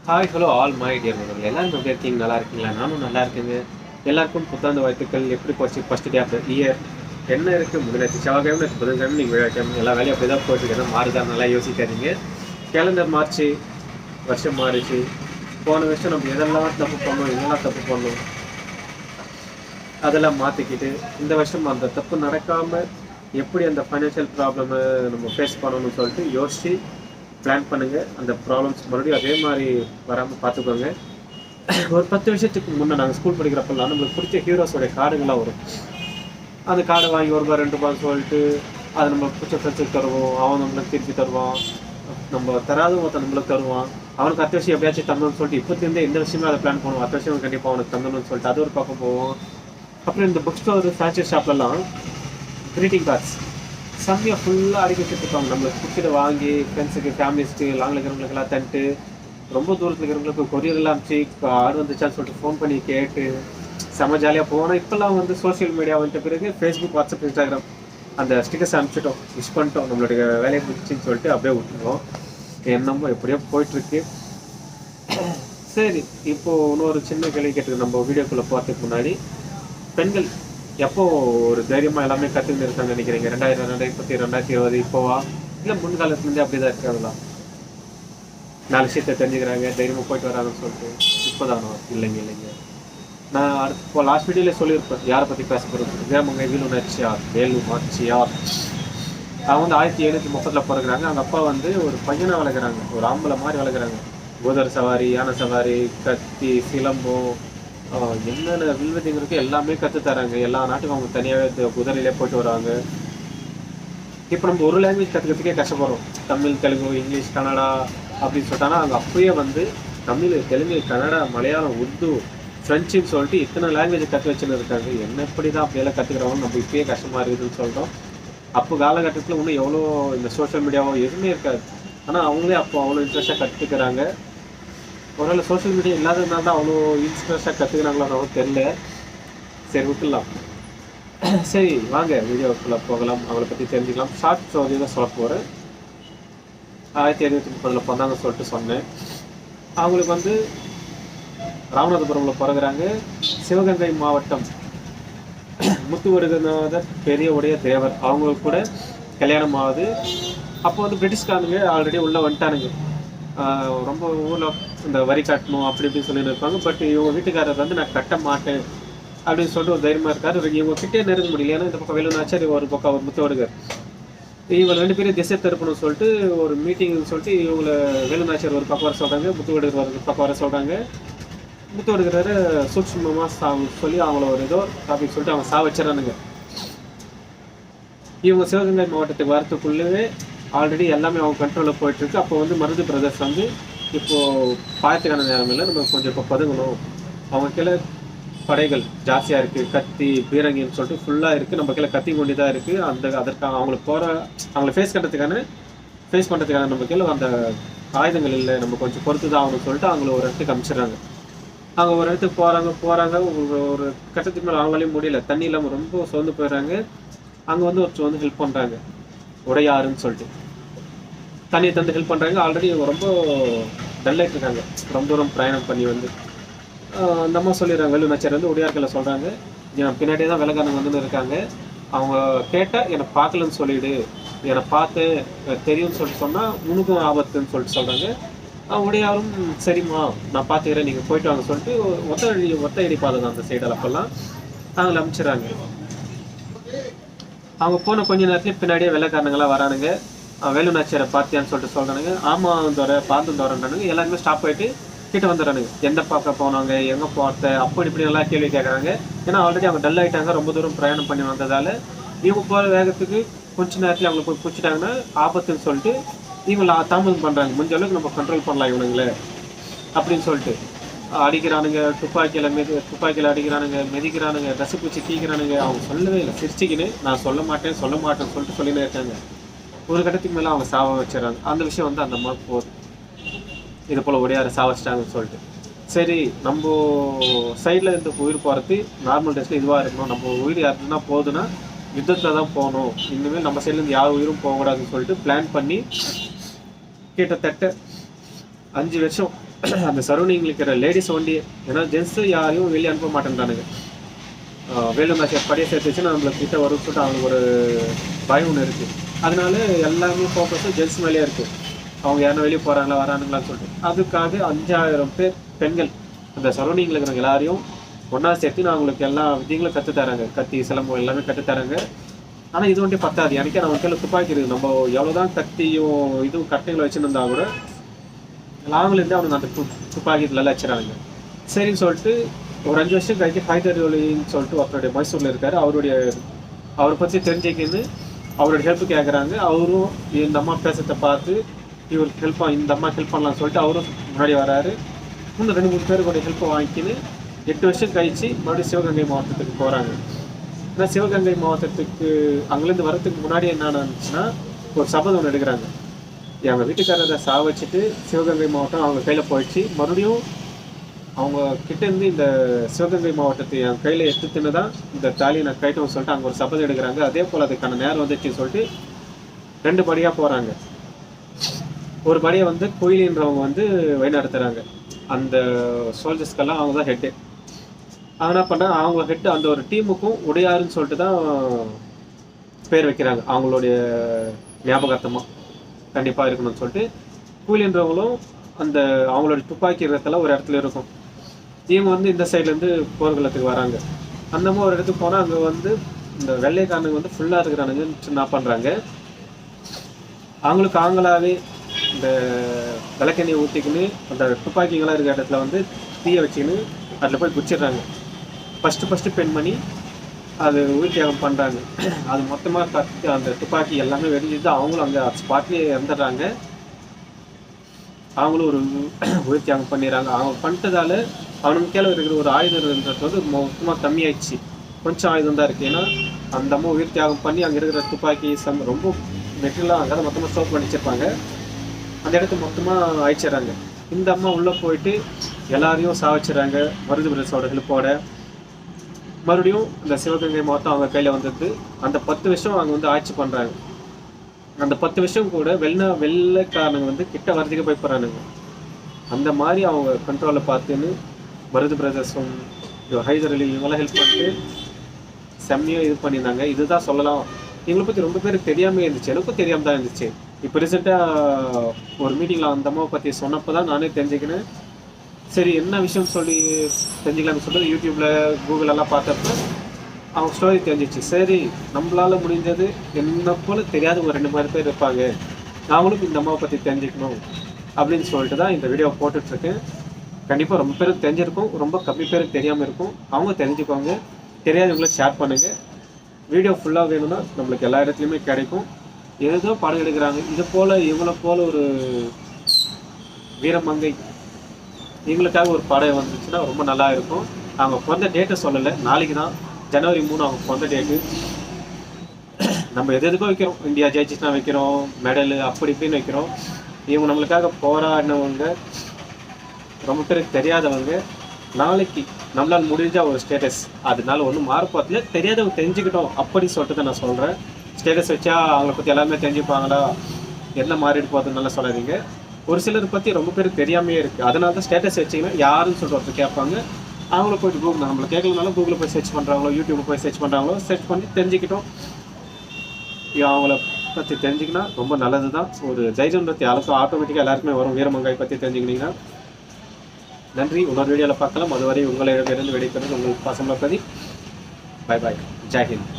Hi hello all my dear மெம்பர்கள் எல்லாரும் எப்படி இருக்கீங்க? நல்லா இருக்கீங்களா? நானும் நல்லா இருக்குங்க. எல்லாருக்கும் புத்தாண்டு வாழ்த்துக்கள். எப்படி போச்சு first day of the year? என்ன இருக்குது முதலாச்சு செவ்வாய்க்கிழமை நேற்று புதன்கிழமை நீங்கள் விழாக்கிழமை எல்லா வேலையும் அப்படி தான் போயிட்டுருக்கு. ஏன்னா மாறுதான் நல்லா யோசிக்காதீங்க. கேலண்டர் மாறிச்சு, வருஷம் மாறிச்சு. போன வருஷம் நம்ம எதெல்லாம் தப்பு பண்ணோம், எங்கெல்லாம் தப்பு பண்ணோம் அதெல்லாம் மாற்றிக்கிட்டு இந்த வருஷம் அந்த தப்பு நடக்காமல் எப்படி அந்த ஃபைனான்ஷியல் ப்ராப்ளமை நம்ம ஃபேஸ் பண்ணணும்னு சொல்லிட்டு யோசித்து பிளான் பண்ணுங்கள். அந்த ப்ராப்ளம்ஸ் மறுபடியும் அதே மாதிரி வராமல் பார்த்துக்கோங்க. ஒரு 10 வருஷத்துக்கு முன்னே நாங்கள் ஸ்கூல் படிக்கிறப்பெல்லாம் நம்மளுக்கு பிடிச்ச ஹீரோஸோடைய கார்டுகள்லாம் வரும். அந்த கார்டை வாங்கி ₹1 ₹2 சொல்லிட்டு அதை நம்மளுக்கு பிடிச்ச ஃப்ரெண்ட்ஸுக்கு தருவோம். அவன் நம்மளுக்கு திருப்பி தருவான். நம்ம தராத ஒருத்தன் நம்மளுக்கு தருவான். அவனுக்கு அடுத்த விஷயம் எப்படியாச்சும் தந்தணும்னு சொல்லிட்டு இப்போத்திருந்தே இந்த விஷயமே அதை பிளான் பண்ணுவோம். அடுத்த விஷயம் கண்டிப்பாக அவனுக்கு தந்தணும்னு சொல்லிட்டு அது ஒரு பக்கம் போவோம். அப்புறம் இந்த புக் ஸ்டோர் ஃபேன்சி ஷாப்லலாம் க்ரீட்டிங் கார்ட்ஸ் செம்மையாக ஃபுல்லாக அடிக்க வச்சுருப்பாங்க. நம்மளுக்கு பிடிச்சதை வாங்கி ஃப்ரெண்ட்ஸுக்கு ஃபேமிலிஸ்க்கு லாங்கில் இருக்கிறவங்களுக்கெல்லாம் தந்துட்டு ரொம்ப தூரத்தில் இருக்கிறவங்களுக்கு கொரியர்லாம் அனுப்பிச்சு ஆடு வந்துச்சான்னு சொல்லிட்டு ஃபோன் பண்ணி கேட்டு செம்ம ஜாலியாக போனோம். இப்போல்லாம் வந்து சோஷியல் மீடியா வந்துட்ட பிறகு ஃபேஸ்புக், வாட்ஸ்அப், இன்ஸ்டாகிராம் அந்த ஸ்டிக்கர்ஸ் அனுப்பிச்சிட்டோம், விஷ் பண்ணிட்டோம், நம்மளுடைய வேலையை முடிச்சுன்னு சொல்லிட்டு அப்படியே விட்டுருவோம். என்னமோ எப்படியோ போயிட்டுருக்கு. சரி, இப்போது இன்னொரு சின்ன கேள்வி கேட்டுருக்கு. நம்ம வீடியோக்குள்ளே போகிறதுக்கு முன்னாடி பெண்கள் எப்போ ஒரு தைரியமாக எல்லாமே கற்றுன்னு இருக்காங்க நினைக்கிறீங்க? 2020, 2020 இப்போவா இல்லை முன்காலத்துலேருந்தே அப்படி தான் இருக்காங்களா? 4 விஷயத்தை தெரிஞ்சுக்கிறாங்க, தைரியமாக போயிட்டு வராங்கன்னு சொல்லிட்டு இப்போதானோ? இல்லைங்க. நான் இப்போ லாஸ்ட் வீடியோவில் சொல்லியிருப்பேன் யாரை பற்றி பேச போகிறது. வேமங்க வேலு நாச்சியார். அவங்க வந்து 1730 பிறகுறாங்க. அவங்க அப்பா வந்து ஒரு பையனை வளர்க்குறாங்க, ஒரு ஆம்பளை மாதிரி வளர்க்குறாங்க. குதிரை சவாரி, யானை சவாரி, கத்தி, சிலம்பம், என்னென்ன வில்வதிங்கிறது எல்லாமே கற்றுத்தராங்க. எல்லா நாட்டுக்கும் அவங்க தனியாகவே குதிரையிலே போயிட்டு வராங்க. இப்போ நம்ம ஒரு லாங்குவேஜ் கற்றுக்கிறதுக்கே கஷ்டப்படுறோம். தமிழ், தெலுங்கு, இங்கிலீஷ், கன்னடா அப்படின்னு சொல்லிட்டாங்கன்னா அவங்க அப்பயே வந்து தமிழ், தெலுங்கு, கன்னடா, மலையாளம், உருது, ஃப்ரெஞ்சுன்னு சொல்லிட்டு இத்தனை லாங்குவேஜ் கற்று வச்சுன்னு இருக்காங்க. என்ன எப்படி தான் அப்படியெல்லாம் கற்றுக்கிறவங்க நம்ம இப்பயே கஷ்டமாக இருக்குதுன்னு சொல்கிறோம். அப்போ காலகட்டத்தில் இன்னும் எவ்வளோ இந்த சோஷியல் மீடியாவோ எதுவுமே இருக்காது. ஆனால் அவங்களே அப்போ அவ்வளோ இன்ட்ரெஸ்ட்டாக கற்றுக்கிறாங்க. ஒருவேளை சோஷியல் மீடியா இல்லாததுனால தான் அவ்வளோ இன்ட்ரெஸ்ட்டாக கற்றுக்கிறாங்களோ தெரியல. சரி, விட்டுடலாம். சரி, வாங்க வீடியோக்குள்ளே போகலாம், அவளை பற்றி தெரிஞ்சுக்கலாம். ஷார்ட் ஸ்டோரி தான் சொல்ல போகிறேன். 1730 பிறந்தாங்கன்னு சொல்லிட்டு சொன்னேன். அவங்களுக்கு வந்து ராமநாதபுரமில் பிறகுறாங்க. சிவகங்கை மாவட்டம் முத்துவடுகநாதர் பெரிய உடைய தேவர் அவங்களுக்கு கூட கல்யாணம் ஆகுது. அப்போ வந்து பிரிட்டிஷ்காரனுங்க ஆல்ரெடி உள்ளே வந்துட்டானுங்க. ரொம்ப ஊரில் இந்த வரி கட்டணும் அப்படி இப்படின்னு சொல்லிட்டு இருப்பாங்க. பட் இவங்க வீட்டுக்காரர் வந்து நான் கட்ட மாட்டேன் அப்படின்னு சொல்லிட்டு ஒரு தைரியமாக இருக்காரு. இவங்க கிட்டே நெருங்க முடியல. ஏன்னா இந்த பக்கம் வேலு நாச்சியார், ஒரு பக்கம் அவர் முத்துவடுகர். இவங்க 2 பேரும் திசை திருப்பணும்னு சொல்லிட்டு ஒரு மீட்டிங்னு சொல்லிட்டு இவங்களை வேலு நாச்சியார் ஒரு பக்கம் வர சொல்கிறாங்க, முத்துவடுகர் ஒரு பக்கம் வர சொல்கிறாங்க. முத்துவடுகரை சூட்சமாக சொல்லி அவங்கள ஒரு ஏதோ டாபிக் சொல்லிட்டு அவங்க வச்சிடறானுங்க. இவங்க சிவகங்கை மாவட்டத்துக்கு வரத்துக்குள்ளவே ஆல்ரெடி எல்லாமே அவங்க கண்ட்ரோலில் போயிட்டுருக்கு. அப்போ வந்து மருது பிரதர்ஸ் வந்து இப்போது பாயத்துக்கான நேரம் இல்லை, நம்ம கொஞ்சம் இப்போ பதுங்கணும், அவங்க கீழே படைகள் ஜாஸ்தியாக இருக்குது, கத்தி பீரங்கின்னு சொல்லிட்டு ஃபுல்லாக இருக்குது, நம்ம கீழே கத்தி கொண்டு தான் இருக்குது. அதற்காக அவங்கள ஃபேஸ் பண்ணுறதுக்கான நம்ம கீழே அந்த ஆயுதங்கள் இல்லை, நம்ம கொஞ்சம் பொறுத்து தான் ஆகணும்னு சொல்லிட்டு அவங்கள ஒரு இடத்துக்கு அனுப்பிச்சிடுறாங்க. அவங்க ஒரு இடத்துக்கு போகிறாங்க. ஒரு கட்டத்துக்கு மேலே அவங்களாலையும் முடியல, தண்ணி இல்லாமல் ரொம்ப சோர்ந்து போயிடுறாங்க. அங்கே வந்து ஒருத்தர் வந்து ஹெல்ப் பண்ணுறாங்க, உடையாருன்னு சொல்லிட்டு தண்ணியை தந்து ஹெல்ப் பண்ணுறாங்க. ஆல்ரெடி ரொம்ப டல்லாகிட்டு இருக்காங்க, ரொம்ப தூரம் பிரயாணம் பண்ணி வந்து. அந்த அம்மா சொல்லிடுறாங்க, வேலு நாச்சியார் வந்து உடையார்களை சொல்கிறாங்க, என் பின்னாடியே தான் வெள்ளக்காரங்க வந்துன்னு இருக்காங்க, அவங்க கேட்டால் என்னை பார்க்கலன்னு சொல்லிவிடு, என்னை பார்த்து தெரியும்னு சொல்லிட்டு சொன்னால் உனக்கும் ஆபத்துன்னு சொல்லிட்டு சொல்கிறாங்க. உடையாரும் சரிம்மா நான் பார்த்துக்கிறேன், நீங்கள் போயிட்டு வாங்க சொல்லிட்டு ஒத்தையடி பாதை தான் அந்த சைடில் அப்போல்லாம் அவங்கள அனுப்பிச்சிடுறாங்க. அவங்க போன கொஞ்ச நேரத்துலேயும் பின்னாடியே வெள்ளைக்காரனுங்களாம் வரானுங்க. வேலு நாச்சியாரை பார்த்தியான்னு சொல்லிட்டு சொல்கிறானுங்க. ஆமாம் தோற பார்த்து தோறன்றானுங்க. எல்லாருமே ஸ்டாப் ஆகிட்டு கிட்ட வந்துடுறானுங்க. எந்த பார்க்க போனாங்க, எங்கே போகிறத, அப்படி இப்படி நல்லா கேள்வி கேட்குறாங்க. ஏன்னா ஆல்ரெடி அவங்க டல் ஆகிட்டாங்க, ரொம்ப தூரம் பிரயாணம் பண்ணி வந்ததால். இவங்க போகிற வேகத்துக்கு கொஞ்ச நேரத்தில் அவங்களை போய் பிடிச்சிட்டாங்கன்னா ஆபத்துன்னு சொல்லிட்டு இவங்களை தாமதம் பண்ணுறாங்க. முடிஞ்ச அளவுக்கு நம்ம கண்ட்ரோல் பண்ணலாம் இவனுங்களே அப்படின்னு சொல்லிட்டு அடிக்கிறானுங்க. துப்பாக்கியில் அடிக்கிறானுங்க, மெதிக்கிறானுங்க, ட்ரெஸ்ஸு பிடிச்சி தீக்கிறானுங்க. அவங்க சொல்லவே இல்லை, சிரிச்சிக்கின்னு நான் சொல்ல மாட்டேன்னு சொல்லிட்டு சொல்லினே இருக்காங்க. ஒரு கட்டத்துக்கு மேலே அவங்க சாவ வச்சிடறாங்க. அந்த விஷயம் வந்து அந்த அம்மாவுக்கு போகுது, இது போல் உடையார சாவச்சிட்டாங்கன்னு சொல்லிட்டு. சரி, நம்ம சைடில் இருந்து உயிர் போகிறது நார்மல் டேஸில் இதுவாக இருக்கணும், நம்ம உயிர் யாருன்னா போகுதுன்னா யுத்தத்தில் தான் போகணும், இனிமேல் நம்ம சைட்லேருந்து யார் உயிரும் போகக்கூடாதுன்னு சொல்லிட்டு பிளான் பண்ணி கிட்டத்தட்ட 5 வருஷம் அந்த சரௌண்டிங்கில் இருக்கிற லேடிஸ் ஒண்டி, ஏன்னா ஜென்ஸு யாரையும் வெளியே அனுப்ப மாட்டேன்றானுங்க. வேலுண்ணா படியை சேர்த்து வச்சுன்னா நம்மளுக்கு கிட்ட வரும் சொல்லிட்டு அவங்களுக்கு ஒரு பயம் ஒன்று இருக்குது. அதனால எல்லாமே ஃபோக்கஸும் ஜென்ஸ் மேலேயே இருக்குது. அவங்க யாரும் வெளியே போகிறாங்களா வரானுங்களான்னு சொல்லிட்டு அதுக்காக 5000 பேர் பெண்கள் அந்த சரௌண்டிங்கில் இருக்கிறவங்க எல்லாரையும் ஒன்றா சேர்த்து நான் அவங்களுக்கு எல்லா விதியங்களும் கற்றுத்தராங்க. கத்தி சிலம்பம் எல்லாமே கற்றுத்தராங்க. ஆனால் இது வந்துட்டு பத்தாது. எனக்கே நம்ம கையில் துப்பாக்கி இருக்குது. நம்ம எவ்வளோதான் கத்தியும் இதுவும் கட்டைகளை வச்சுருந்தா கூட லாங்கிலேருந்து அவனுக்கு அந்த துப்பாக்கி இதெல்லாம் வச்சுறாங்க. சரின்னு சொல்லிட்டு ஒரு 5 வருஷம் கழிச்சு ஹைதர் அலின்னு சொல்லிட்டு ஒருத்தருடைய மைசூரில் இருக்கார். அவரை பற்றி தெரிஞ்சுக்கின்னு அவரோட ஹெல்ப் கேட்குறாங்க. அவரும் இந்த அம்மா பேசுறதை பார்த்து இவருக்கு இந்த அம்மா ஹெல்ப் பண்ணலாம்னு சொல்லிட்டு அவரும் முன்னாடி வராரு. இன்னும் 2-3 பேருடைய ஹெல்ப்பை வாங்கிக்கின்னு 8 வருஷம் கழிச்சு மறுபடியும் சிவகங்கை மாவட்டத்துக்கு போகிறாங்க. ஏன்னா சிவகங்கை மாவட்டத்துக்கு அங்கேருந்து வரத்துக்கு முன்னாடி என்ன நடந்துச்சுன்னா ஒரு சபதம் ஒன்று எடுக்கிறாங்க. எங்கள் வீட்டுக்காரரை சாவச்சிட்டு சிவகங்கை மாவட்டம் அவங்க கையில் போயிடுச்சு. மறுபடியும் அவங்க கிட்டேருந்து இந்த சிவகங்கை மாவட்டத்தை என் கையில் எடுத்துன்னு தான் இந்த தாலியை நான் கைட்டோம்னு சொல்லிட்டு அங்கே ஒரு சபதம் எடுக்கிறாங்க. அதே போல் அதுக்கான நேரம் வந்துச்சுன்னு சொல்லிட்டு 2 படியாக போகிறாங்க. ஒரு படியை கோயிலின்றவங்க வழிநடத்துகிறாங்க. அந்த சோல்ஜர்ஸ்க்கெல்லாம் அவங்க தான் ஹெட்டு. அவங்க என்ன பண்ணால் அவங்க ஹெட்டு அந்த ஒரு டீமுக்கும் உடையாருன்னு சொல்லிட்டு தான் பேர் வைக்கிறாங்க. அவங்களுடைய ஞாபகார்த்தமாக கண்டிப்பாக இருக்கணும்னு சொல்லிட்டு கூலின்றவங்களும் அந்த அவங்களோட துப்பாக்கி இடத்துல ஒரு இடத்துல இருக்கும். இவங்க இந்த சைட்லேருந்து போர்க்களத்துக்கு வராங்க. அந்தமாக ஒரு இடத்துக்கு போனால் அங்கே இந்த வெள்ளைக்காரனுங்க ஃபுல்லாக இருக்கிறானுங்க என்ன பண்ணுறாங்க, அவங்களுக்கு அவங்களாவே இந்த விளக்கெண்ணெயை ஊற்றிக்கின்னு அந்த துப்பாக்கிங்களாக இருக்கிற இடத்துல தீயை வச்சுக்கின்னு அதில் போய் குச்சிடுறாங்க. ஃபஸ்ட்டு பெண்மணி அது உயிர் தியாகம் பண்ணுறாங்க. அது மொத்தமாக கற்று அந்த துப்பாக்கி எல்லாமே வெடிஞ்சிட்டு அவங்களும் அங்கே ஸ்பாட்லேயே இறந்துடுறாங்க. அவங்களும் ஒரு உயிர் தியாகம் பண்ணிடுறாங்க. அவங்க பண்ணிட்டதால அவனுக்கு கீழே இருக்கிற ஒரு ஆயுதம்ன்றது மொத்தமாக கம்மியாயிடுச்சு. கொஞ்சம் ஆயுதம் தான் இருக்குது. ஏன்னா அந்த அம்மா உயிர் தியாகம் பண்ணி அங்கே இருக்கிற துப்பாக்கி ரொம்ப மெட்டீரியலாக அங்கே தான் மொத்தமாக ஸ்டோப் பண்ணி வச்சிருப்பாங்க. அந்த இடத்த மொத்தமாக அழிச்சிடறாங்க. இந்த அம்மா உள்ளே போயிட்டு எல்லாரையும் சாவச்சிடறாங்க. மருது பிரதேசோட ஹெல்ப்போட மறுபடியும் இந்த சிவகங்கை மாவட்டம் அவங்க கையில் வந்தது. அந்த 10 வருஷம் அவங்க ஆட்சி பண்ணுறாங்க. அந்த 10 வருஷம் கூட வெள்ளைக்காரனுங்க கிட்ட வரதுக்கு போய் போகிறானுங்க. அந்த மாதிரி அவங்க கண்ட்ரோலில் பார்த்துன்னு மருது பிரதேசம் ஹைதர் அலி இவங்கெல்லாம் ஹெல்ப் பண்ணிட்டு செம்மையாக இது பண்ணியிருந்தாங்க. இதுதான் சொல்லலாம். இவங்களை பற்றி ரொம்ப பேருக்கு தெரியாமல் இருந்துச்சு. எனக்கும் தெரியாமல் தான் இருந்துச்சு. இப்போ ரீசெண்டாக ஒரு மீட்டிங்கில் அந்த அம்மாவை பற்றி சொன்னப்போ தான் நானே தெரிஞ்சுக்கினேன். சரி என்ன விஷயம் சொல்லி தெரிஞ்சுக்கலாம்னு சொல்லிட்டு யூடியூப்பில் கூகுளெல்லாம் பார்த்தப்ப அவங்க ஸ்டோரி தெரிஞ்சிச்சு. சரி நம்மளால் முடிஞ்சது என்ன போல் தெரியாத ஒரு 2-3 பேர் இருப்பாங்க, நாங்களும் இந்த அம்மாவை பற்றி தெரிஞ்சுக்கணும் அப்படின்னு சொல்லிட்டு தான் இந்த வீடியோ போட்டுட்ருக்கேன். கண்டிப்பாக ரொம்ப பேருக்கு தெரிஞ்சிருக்கும், ரொம்ப கம்மி பேருக்கு தெரியாமல் இருக்கும். அவங்க தெரிஞ்சுக்கோங்க. தெரியாதவங்களுக்கு ஷேர் பண்ணுங்கள். வீடியோ ஃபுல்லாக வேணும்னா நம்மளுக்கு எல்லா இடத்துலையுமே கிடைக்கும். ஏதோ படம் எடுக்கிறாங்க. இது போல் இவங்கள போல் ஒரு வீரமங்கை எங்களுக்காக ஒரு படம் வந்துச்சுன்னா ரொம்ப நல்லா இருக்கும். அவங்க பிறந்த டேட்டை சொல்லலை. நாளைக்கு தான் ஜனவரி 3 அவங்க பிறந்த டேட்டு. நம்ம எதுக்கோ வைக்கிறோம். இந்தியா ஜெயிச்சுன்னா வைக்கிறோம், மெடலு அப்படி இப்படின்னு வைக்கிறோம். இவங்க நம்மளுக்காக போராடினவங்க, ரொம்ப பேருக்கு தெரியாதவங்க. நாளைக்கு நம்மளால் முடிஞ்ச ஒரு ஸ்டேட்டஸ், அதனால ஒன்றும் மாறப்போதில்லை. தெரியாதவங்க தெரிஞ்சுக்கிட்டோம் அப்படி சொல்லிட்டு தான் நான் சொல்கிறேன். ஸ்டேட்டஸ் வச்சா அவங்கள பற்றி எல்லாமே தெரிஞ்சுப்பாங்களா, என்ன மாறிட்டு போகுதுன்னு நல்லா சொல்லாதீங்க. ஒரு சிலர் பற்றி ரொம்ப பேருக்கு தெரியாமே இருக்குது. அதனால தான் ஸ்டேட்டஸ் வச்சிங்கன்னா யாருன்னு சொல்லிட்டு ஒருத்தர் கேட்பாங்க. அவங்கள போய்ட்டு கூகுள் நம்மளை கேட்கலனாலும் கூகுளில் போய் சர்ச் பண்ணுறாங்களோ, யூடியூப்பில் போய் சர்ச் பண்ணுறாங்களோ, சர்ச் பண்ணி தெரிஞ்சுக்கிட்டோம். அவங்கள பற்றி தெரிஞ்சுக்கினா ரொம்ப நல்லது தான். ஒரு தைரியம்ன்றது யாருக்கும் ஆட்டோமேட்டிக்காக எல்லாருக்குமே வரும். வீரமங்காய் பற்றி தெரிஞ்சுக்கினீங்கன்னா. நன்றி. இன்னொரு வீடியோவில் பார்க்கலாம். அதுவரை உங்களிடமிருந்து விடைபெறுவது உங்கள் பசங்களை பிரதீப். பாய் பாய். ஜெய் ஹிந்த்.